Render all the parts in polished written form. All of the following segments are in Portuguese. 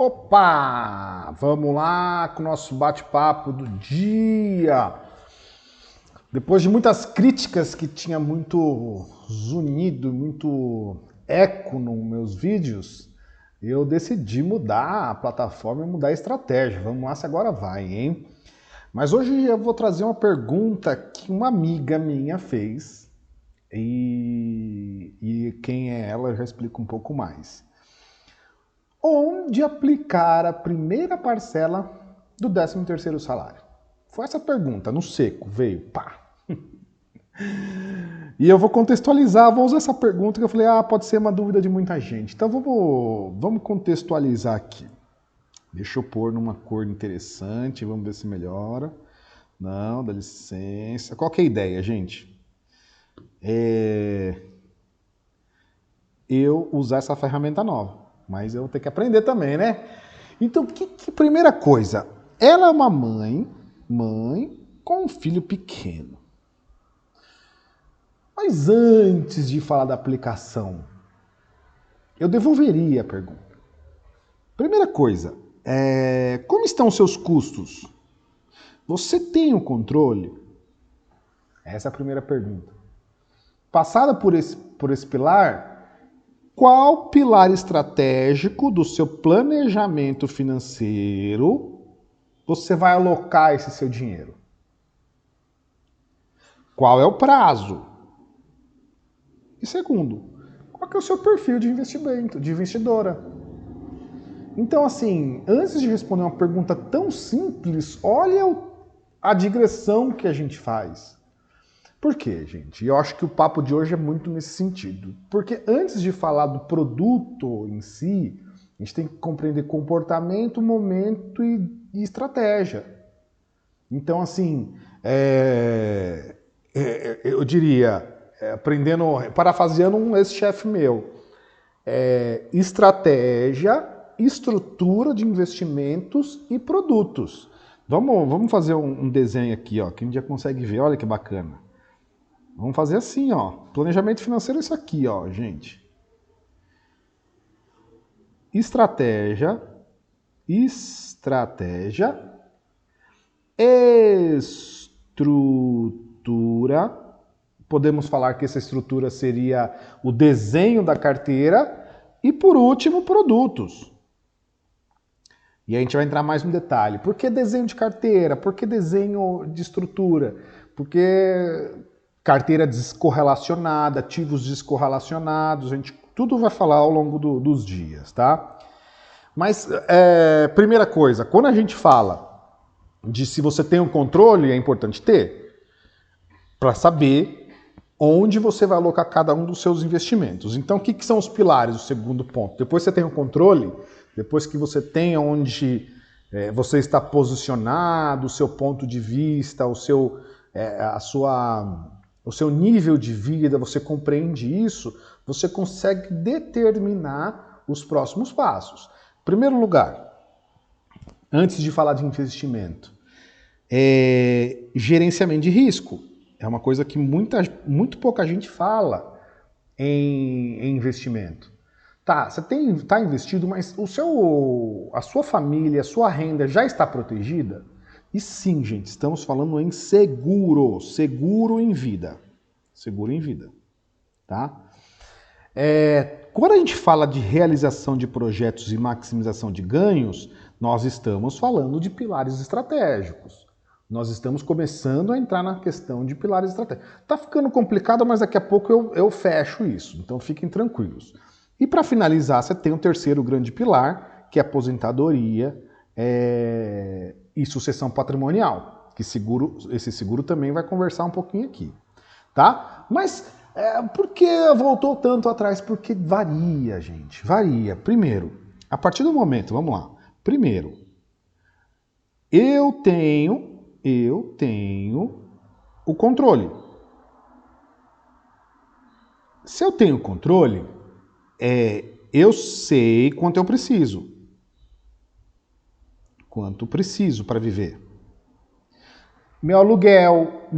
Opa! Vamos lá com o nosso bate-papo do dia. Depois de muitas críticas que tinha muito zunido, muito eco nos meus vídeos, eu decidi mudar a plataforma e mudar a estratégia. Vamos lá se agora vai, hein? Mas hoje eu vou trazer uma pergunta que uma amiga minha fez e quem é ela eu já explico um pouco mais. Onde aplicar a primeira parcela do 13º salário? Foi essa pergunta, no seco, veio, pá. E eu vou contextualizar, vou usar essa pergunta que eu falei, pode ser uma dúvida de muita gente. Então vamos contextualizar aqui. Deixa eu pôr numa cor interessante, vamos ver se melhora. Não, dá licença. Qual que é a ideia, gente? Eu usar essa ferramenta nova. Mas eu vou ter que aprender também, né? Então, primeira coisa, ela é uma mãe com um filho pequeno. Mas antes de falar da aplicação, eu devolveria a pergunta. Primeira coisa, como estão os seus custos? Você tem o controle? Essa é a primeira pergunta. Passada por esse pilar, qual pilar estratégico do seu planejamento financeiro você vai alocar esse seu dinheiro? Qual é o prazo? E segundo, qual é o seu perfil de investimento, de investidora? Então, assim, antes de responder uma pergunta tão simples, olha a digressão que a gente faz. Por quê, gente? Eu acho que o papo de hoje é muito nesse sentido. Porque antes de falar do produto em si, a gente tem que compreender comportamento, momento e estratégia. Então, assim, eu diria, parafraseando um ex-chefe meu, estratégia, estrutura de investimentos e produtos. Vamos fazer um desenho aqui, ó. Quem já consegue ver, olha que bacana. Vamos fazer assim, ó. Planejamento financeiro é isso aqui, ó, gente. Estratégia, estrutura. Podemos falar que essa estrutura seria o desenho da carteira e, por último, produtos. E a gente vai entrar mais no detalhe. Por que desenho de carteira? Por que desenho de estrutura? Porque carteira descorrelacionada, ativos descorrelacionados, a gente tudo vai falar ao longo dos dias, tá? Mas, primeira coisa, quando a gente fala de se você tem um controle, é importante ter, para saber onde você vai alocar cada um dos seus investimentos. Então, o que são os pilares, o segundo ponto? Depois que você tem o controle, depois que você tem onde você está posicionado, o seu ponto de vista, o seu nível de vida, você compreende isso, você consegue determinar os próximos passos. Primeiro lugar, antes de falar de investimento, gerenciamento de risco. É uma coisa que muito pouca gente fala em investimento. Tá, você está investido, mas a sua família, a sua renda já está protegida? E sim, gente, estamos falando em seguro em vida. Seguro em vida, tá? Quando a gente fala de realização de projetos e maximização de ganhos, nós estamos falando de pilares estratégicos. Nós estamos começando a entrar na questão de pilares estratégicos. Tá ficando complicado, mas daqui a pouco eu fecho isso, então fiquem tranquilos. E para finalizar, você tem o terceiro grande pilar, que é aposentadoria e sucessão patrimonial, que esse seguro também vai conversar um pouquinho aqui, tá? Mas por que voltou tanto atrás? Porque varia, gente, varia. Primeiro, a partir do momento, vamos lá. Primeiro, eu tenho o controle. Se eu tenho controle, eu sei quanto eu preciso. Quanto preciso para viver. Meu aluguel,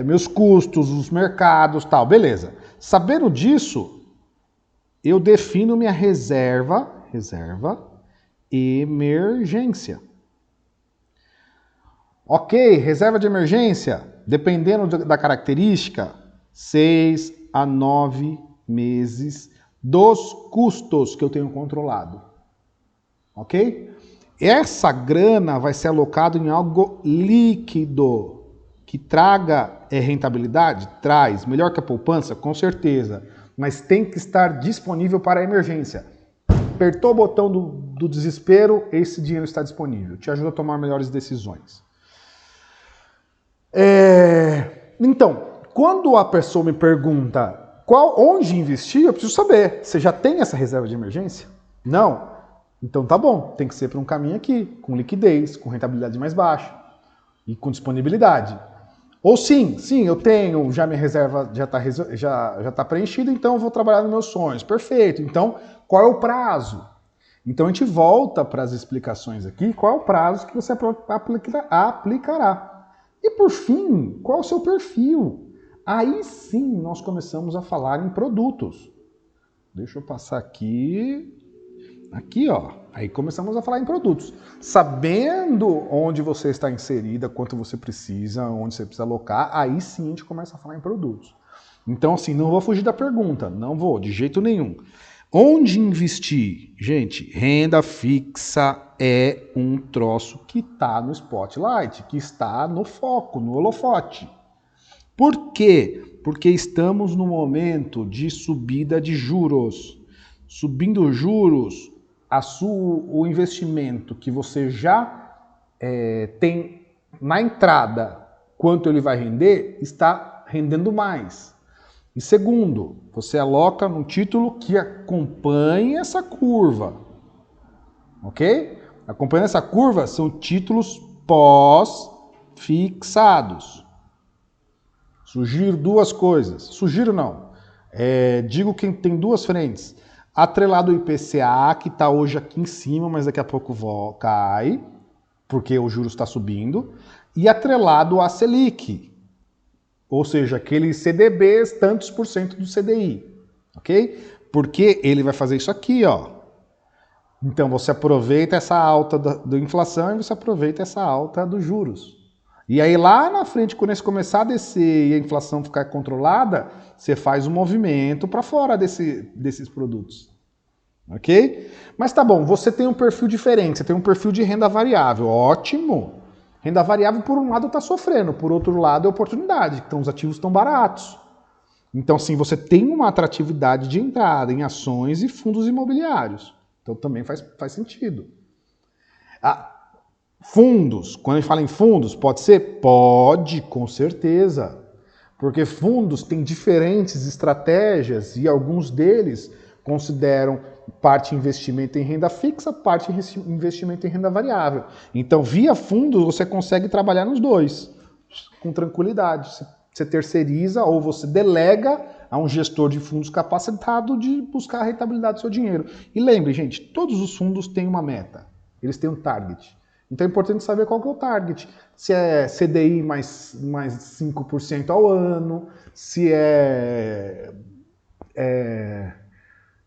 meus custos, os mercados, tal, beleza. Sabendo disso, eu defino minha reserva emergência. Ok, reserva de emergência, dependendo da característica, 6 a 9 meses dos custos que eu tenho controlado. Ok? Essa grana vai ser alocada em algo líquido, que traga rentabilidade? Traz. Melhor que a poupança? Com certeza. Mas tem que estar disponível para a emergência. Apertou o botão do desespero, esse dinheiro está disponível. Te ajuda a tomar melhores decisões. Então, quando a pessoa me pergunta onde investir, eu preciso saber. Você já tem essa reserva de emergência? Não? Então tá bom, tem que ser para um caminho aqui, com liquidez, com rentabilidade mais baixa e com disponibilidade. Ou sim, eu tenho, já minha reserva já tá preenchida, então eu vou trabalhar nos meus sonhos. Perfeito, então qual é o prazo? Então a gente volta para as explicações aqui, qual é o prazo que você aplicará. E por fim, qual é o seu perfil? Aí sim nós começamos a falar em produtos. Deixa eu passar aqui, ó. Aí começamos a falar em produtos. Sabendo onde você está inserida, quanto você precisa, onde você precisa alocar, aí sim a gente começa a falar em produtos. Então, assim, não vou fugir da pergunta. Não vou, de jeito nenhum. Onde investir? Gente, renda fixa é um troço que está no spotlight, que está no foco, no holofote. Por quê? Porque estamos no momento de subida de juros. Subindo juros, o investimento que você já tem na entrada, quanto ele vai render, está rendendo mais. E segundo, você aloca num título que acompanhe essa curva. Ok? Acompanhando essa curva são títulos pós-fixados. Sugiro duas coisas. Sugiro não. Digo que tem duas frentes. Atrelado ao IPCA, que está hoje aqui em cima, mas daqui a pouco cai, porque o juros está subindo. E atrelado à Selic, ou seja, aqueles CDBs, tantos por cento do CDI. Ok? Porque ele vai fazer isso aqui, ó. Então você aproveita essa alta da inflação e você aproveita essa alta dos juros. E aí lá na frente, quando isso começar a descer e a inflação ficar controlada, você faz um movimento para fora desses produtos. Ok? Mas tá bom, você tem um perfil diferente, você tem um perfil de renda variável. Ótimo! Renda variável, por um lado, está sofrendo, por outro lado, é oportunidade, então os ativos estão baratos. Então, sim, você tem uma atratividade de entrada em ações e fundos imobiliários. Então também faz sentido. Fundos, quando a gente fala em fundos, pode ser? Pode, com certeza. Porque fundos têm diferentes estratégias e alguns deles consideram parte investimento em renda fixa, parte investimento em renda variável. Então, via fundos, você consegue trabalhar nos dois, com tranquilidade. Você terceiriza ou você delega a um gestor de fundos capacitado de buscar a rentabilidade do seu dinheiro. E lembre, gente, todos os fundos têm uma meta, eles têm um target. Então é importante saber qual que é o target. Se é CDI mais 5% ao ano, se é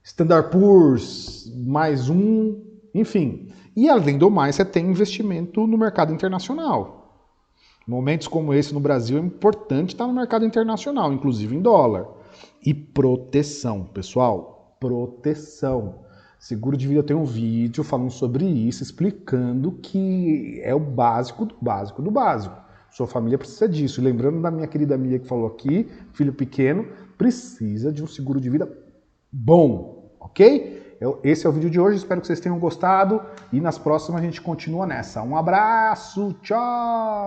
Standard Poor's mais 1, enfim. E além do mais, você tem investimento no mercado internacional. Momentos como esse no Brasil é importante estar no mercado internacional, inclusive em dólar. E proteção, pessoal, proteção. Seguro de vida tem um vídeo falando sobre isso, explicando que é o básico do básico do básico. Sua família precisa disso. E lembrando da minha querida amiga que falou aqui, filho pequeno, precisa de um seguro de vida bom, ok? Esse é o vídeo de hoje, espero que vocês tenham gostado e nas próximas a gente continua nessa. Um abraço, tchau!